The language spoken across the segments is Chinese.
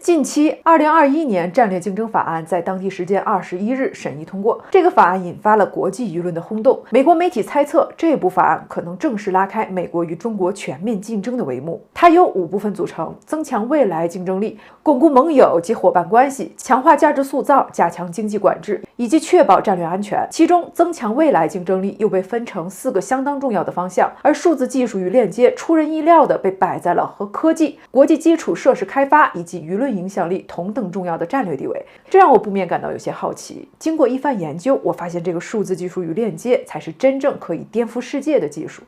近期2021年战略竞争法案在当地时间21日审议通过，这个法案引发了国际舆论的轰动。美国媒体猜测，这部法案可能正式拉开美国与中国全面竞争的帷幕。它由5部分组成：增强未来竞争力、巩固盟友及伙伴关系、强化价值塑造、加强经济管制以及确保战略安全。其中，增强未来竞争力又被分成4个相当重要的方向，而数字技术与链接出人意料地被摆在了和科技、国际基础设施开发以及舆论影响力同等重要的战略地位，这让我不免感到有些好奇。经过一番研究，我发现这个数字技术与链接才是真正可以颠覆世界的技术。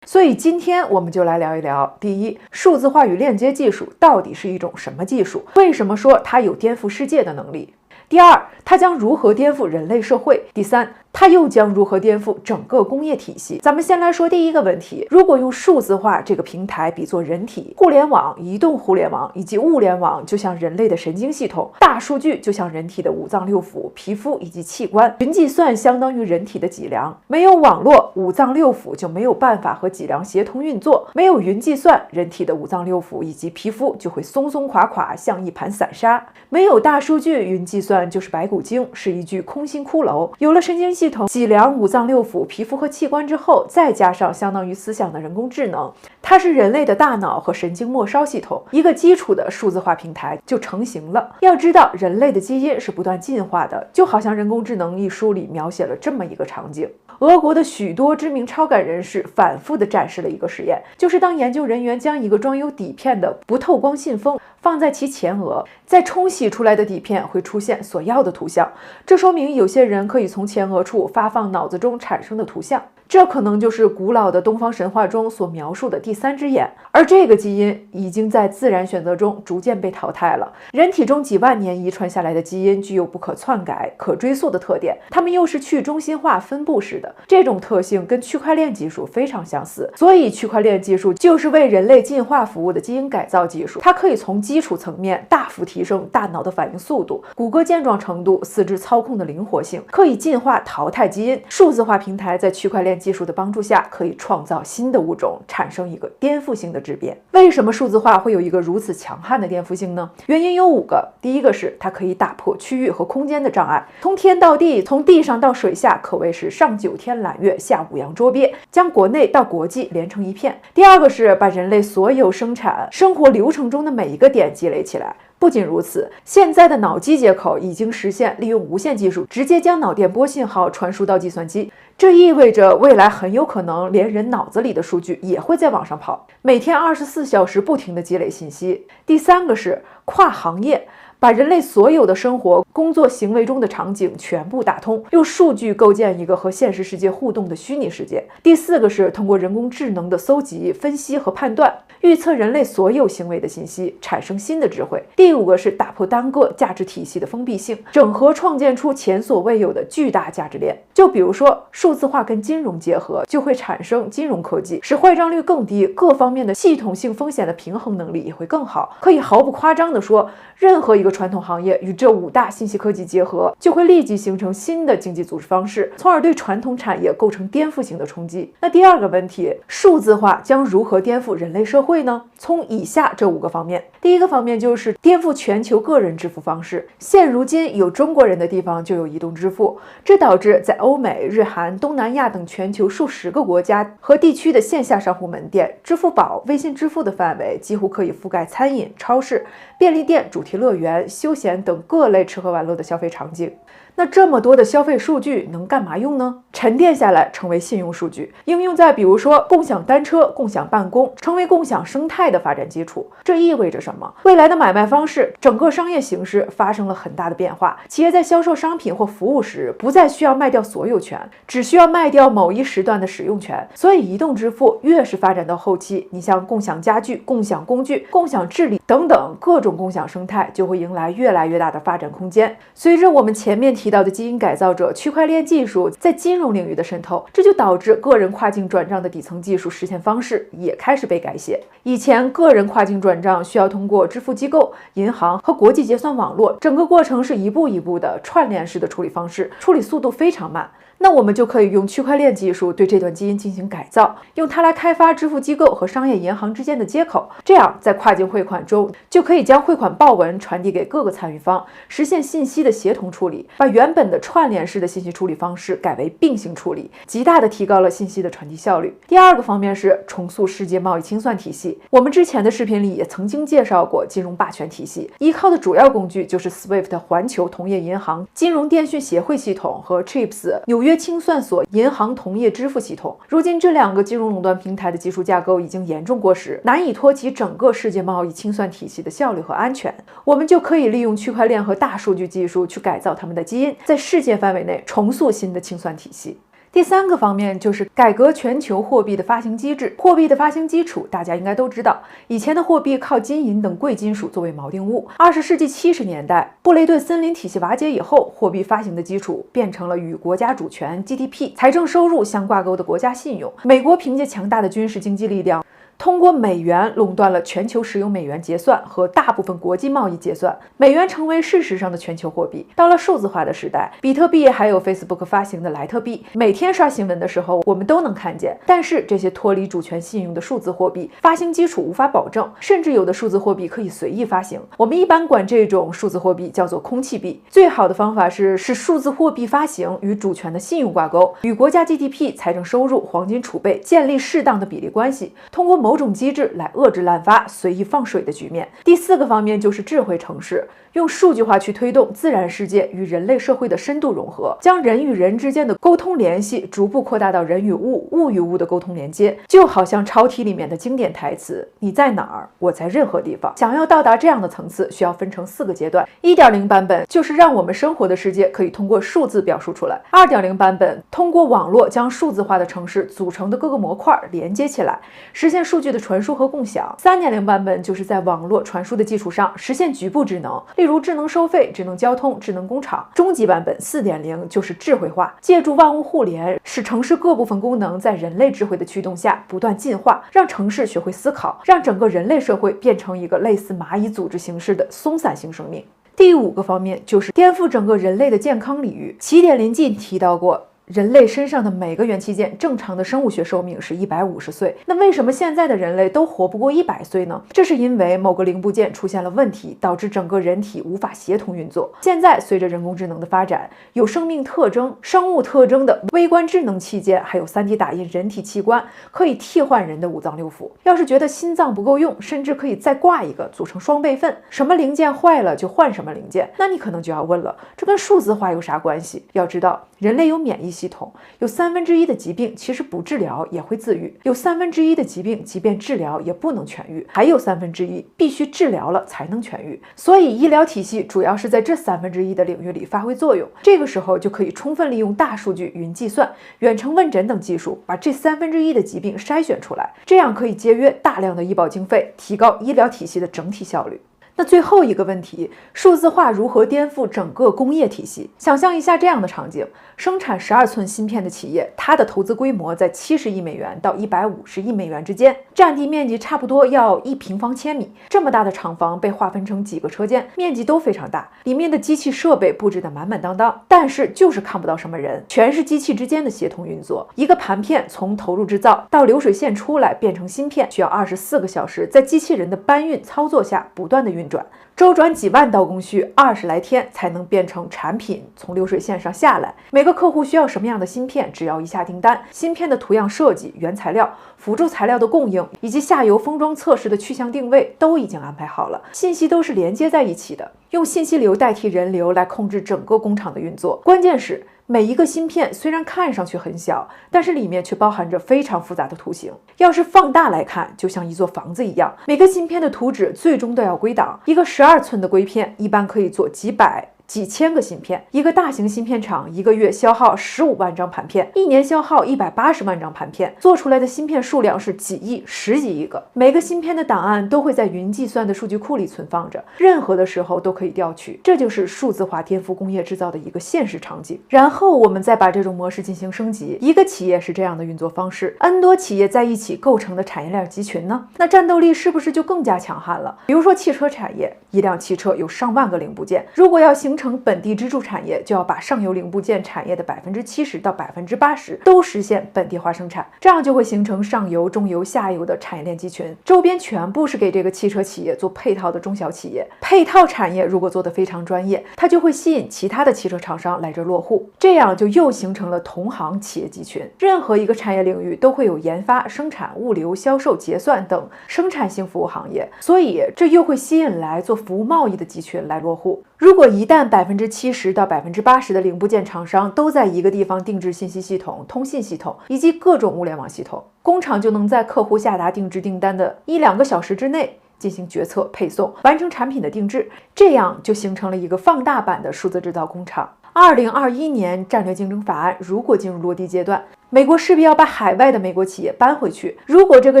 所以今天我们就来聊一聊：第一，数字化与链接技术到底是一种什么技术？为什么说它有颠覆世界的能力？第二，它将如何颠覆人类社会？第三，它又将如何颠覆整个工业体系？咱们先来说第一个问题，如果用数字化这个平台比作人体，互联网、移动互联网以及物联网就像人类的神经系统，大数据就像人体的五脏六腑、皮肤以及器官，云计算相当于人体的脊梁。没有网络，五脏六腑就没有办法和脊梁协同运作；没有云计算，人体的五脏六腑以及皮肤就会松松垮垮，像一盘散沙。没有大数据，云计算就是白骨精，是一具空心骷髅。有了神经系统、脊梁、五脏六腑、皮肤和器官之后，再加上相当于思想的人工智能，它是人类的大脑和神经末梢系统，一个基础的数字化平台就成型了。要知道，人类的基因是不断进化的，就好像《人工智能》一书里描写了这么一个场景。俄国的许多知名超感人士反复地展示了一个实验，就是当研究人员将一个装有底片的不透光信封放在其前额，在冲洗出来的底片会出现所要的图像，这说明有些人可以从前额处发放脑子中产生的图像。这可能就是古老的东方神话中所描述的第三只眼，而这个基因已经在自然选择中逐渐被淘汰了。人体中几万年遗传下来的基因具有不可篡改、可追溯的特点，它们又是去中心化分布式的，这种特性跟区块链技术非常相似，所以区块链技术就是为人类进化服务的基因改造技术。它可以从基础层面大幅提升大脑的反应速度、骨骼健壮程度、四肢操控的灵活性，可以进化淘汰基因。数字化平台在区块链技术的帮助下，可以创造新的物种，产生一个颠覆性的质变。为什么数字化会有一个如此强悍的颠覆性呢？原因有5个。第一个是它可以打破区域和空间的障碍，从天到地，从地上到水下，可谓是上9天揽月，下5洋捉鳖，将国内到国际连成一片。第二个是把人类所有生产生活流程中的每一个点积累起来。不仅如此，现在的脑机接口已经实现利用无线技术直接将脑电波信号传输到计算机，这意味着未来很有可能连人脑子里的数据也会在网上跑，每天24小时不停地积累信息。第三个是跨行业，把人类所有的生活、工作行为中的场景全部打通，用数据构建一个和现实世界互动的虚拟世界。第4个是通过人工智能的搜集、分析和判断，预测人类所有行为的信息，产生新的智慧。第5个是打破单个价值体系的封闭性，整合创建出前所未有的巨大价值链。就比如说，数字化跟金融结合，就会产生金融科技，使坏账率更低，各方面的系统性风险的平衡能力也会更好。可以毫不夸张地说，任何一个传统行业与这5大信息科技结合，就会立即形成新的经济组织方式，从而对传统产业构成颠覆性的冲击。那第2个问题，数字化将如何颠覆人类社会呢？从以下这5个方面。第一个方面就是颠覆全球个人支付方式。现如今有中国人的地方就有移动支付，这导致在欧美、日韩、东南亚等全球数十个国家和地区的线下商户门店，支付宝、微信支付的范围几乎可以覆盖餐饮、超市、便利店、主题乐园、休闲等各类吃喝玩乐的消费场景。那这么多的消费数据能干嘛用呢？沉淀下来成为信用数据，应用在比如说共享单车、共享办公，成为共享生态的发展基础。这意味着什么？未来的买卖方式，整个商业形式发生了很大的变化。企业在销售商品或服务时，不再需要卖掉所有权，只需要卖掉某一时段的使用权。所以移动支付越是发展到后期，你像共享家具、共享工具、共享治理等等各种共享生态，就会迎来越来越大的发展空间。随着我们前面提到的基因改造者区块链技术在金融领域的渗透，这就导致个人跨境转账的底层技术实现方式也开始被改写。以前个人跨境转账需要通过支付机构、银行和国际结算网络，整个过程是一步一步的串联式的处理方式，处理速度非常慢。那我们就可以用区块链技术对这段基因进行改造，用它来开发支付机构和商业银行之间的接口，这样在跨境汇款中就可以将汇款报文传递给各个参与方，实现信息的协同处理，把原本的串联式的信息处理方式改为并行处理，极大的提高了信息的传递效率。第二个方面是重塑世界贸易清算体系。我们之前的视频里也曾经介绍过金融霸权体系，依靠的主要工具就是 SWIFT 环球同业银行金融电讯协会系统和 CHIPS 纽约清算所银行同业支付系统。如今这两个金融垄断平台的技术架构已经严重过时，难以托起整个世界贸易清算体系的效率和安全。我们就可以利用区块链和大数据技术去改造它们的基因，在世界范围内重塑新的清算体系。第三个方面就是改革全球货币的发行机制。货币的发行基础大家应该都知道，以前的货币靠金银等贵金属作为锚定物。20世纪70年代，布雷顿森林体系瓦解以后，货币发行的基础变成了与国家主权、GDP、财政收入相挂钩的国家信用。美国凭借强大的军事经济力量，通过美元垄断了全球使用美元结算和大部分国际贸易结算，美元成为事实上的全球货币。到了数字化的时代，比特币还有 Facebook 发行的莱特币，每天刷新闻的时候我们都能看见。但是这些脱离主权信用的数字货币发行基础无法保证，甚至有的数字货币可以随意发行。我们一般管这种数字货币叫做空气币。最好的方法是使数字货币发行与主权的信用挂钩，与国家 GDP、财政收入、黄金储备建立适当的比例关系，通过某种机制来遏制滥发、随意放水的局面。第四个方面就是智慧城市，用数据化去推动自然世界与人类社会的深度融合，将人与人之间的沟通联系逐步扩大到人与物、物与物的沟通连接，就好像超体里面的经典台词：你在哪儿，我在任何地方。想要到达这样的层次，需要分成4个阶段。1.0 版本就是让我们生活的世界可以通过数字表述出来。2.0 版本通过网络将数字化的城市组成的各个模块连接起来，实现数据的传输和共享。3.0 版本就是在网络传输的基础上实现局部智能，例如智能收费、智能交通、智能工厂。终极版本 4.0 就是智慧化，借助万物互联，使城市各部分功能在人类智慧的驱动下不断进化，让城市学会思考，让整个人类社会变成一个类似蚂蚁组织形式的松散型生命。第5个方面就是颠覆整个人类的健康领域。起点临近提到过，人类身上的每个元器件正常的生物学寿命是150岁，那为什么现在的人类都活不过100岁呢？这是因为某个零部件出现了问题，导致整个人体无法协同运作。现在随着人工智能的发展，有生命特征、生物特征的微观智能器件，还有 3D 打印人体器官，可以替换人的五脏六腑。要是觉得心脏不够用，甚至可以再挂一个，组成双备份，什么零件坏了就换什么零件。那你可能就要问了，这跟数字化有啥关系？要知道，人类有免疫系统，有1/3的疾病其实不治疗也会自愈，有1/3的疾病即便治疗也不能痊愈，还有1/3必须治疗了才能痊愈。所以医疗体系主要是在这1/3的领域里发挥作用。这个时候就可以充分利用大数据、云计算、远程问诊等技术，把这1/3的疾病筛选出来，这样可以节约大量的医保经费，提高医疗体系的整体效率。那最后一个问题，数字化如何颠覆整个工业体系？想象一下这样的场景，生产12寸芯片的企业，它的投资规模在70亿美元到150亿美元之间，占地面积差不多要1平方千米。这么大的厂房被划分成几个车间，面积都非常大，里面的机器设备布置得满满当当，但是就是看不到什么人，全是机器之间的协同运作。一个盘片从投入制造到流水线出来变成芯片，需要24个小时，在机器人的搬运操作下不断的运转，周转几万道工序，20来天才能变成产品从流水线上下来。每个客户需要什么样的芯片，只要一下订单，芯片的图样设计、原材料、辅助材料的供应以及下游封装测试的去向定位都已经安排好了，信息都是连接在一起的，用信息流代替人流来控制整个工厂的运作。关键是每一个芯片虽然看上去很小，但是里面却包含着非常复杂的图形。要是放大来看，就像一座房子一样，每个芯片的图纸最终都要归档。一个12寸的硅片一般可以做几百、几千个芯片，一个大型芯片厂一个月消耗15万张盘片，一年消耗180万张盘片，做出来的芯片数量是几亿、10几亿个。每个芯片的档案都会在云计算的数据库里存放着，任何的时候都可以调取。这就是数字化颠覆工业制造的一个现实场景。然后我们再把这种模式进行升级，一个企业是这样的运作方式，N 多企业在一起构成的产业链集群呢，那战斗力是不是就更加强悍了？比如说汽车产业，一辆汽车有上万个零部件，如果要形形成本地支柱产业，就要把上游零部件产业的70%到80%都实现本地化生产，这样就会形成上游、中游、下游的产业链集群，周边全部是给这个汽车企业做配套的中小企业。配套产业如果做得非常专业，它就会吸引其他的汽车厂商来这落户，这样就又形成了同行企业集群。任何一个产业领域都会有研发、生产、物流、销售、结算等生产性服务行业，所以这又会吸引来做服务贸易的集群来落户。如果一旦70%到80%的零部件厂商都在一个地方定制信息系统、通信系统以及各种物联网系统，工厂就能在客户下达定制订单的1-2个小时之内进行决策、配送，完成产品的定制，这样就形成了一个放大版的数字制造工厂。2021年战略竞争法案如果进入落地阶段，美国势必要把海外的美国企业搬回去。如果这个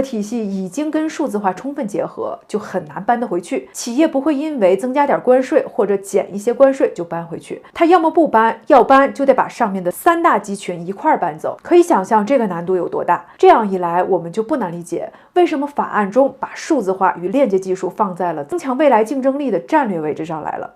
体系已经跟数字化充分结合，就很难搬得回去。企业不会因为增加点关税或者减一些关税就搬回去，他要么不搬，要搬就得把上面的3大集群一块儿搬走。可以想象这个难度有多大。这样一来，我们就不难理解为什么法案中把数字化与链接技术放在了增强未来竞争力的战略位置上来了。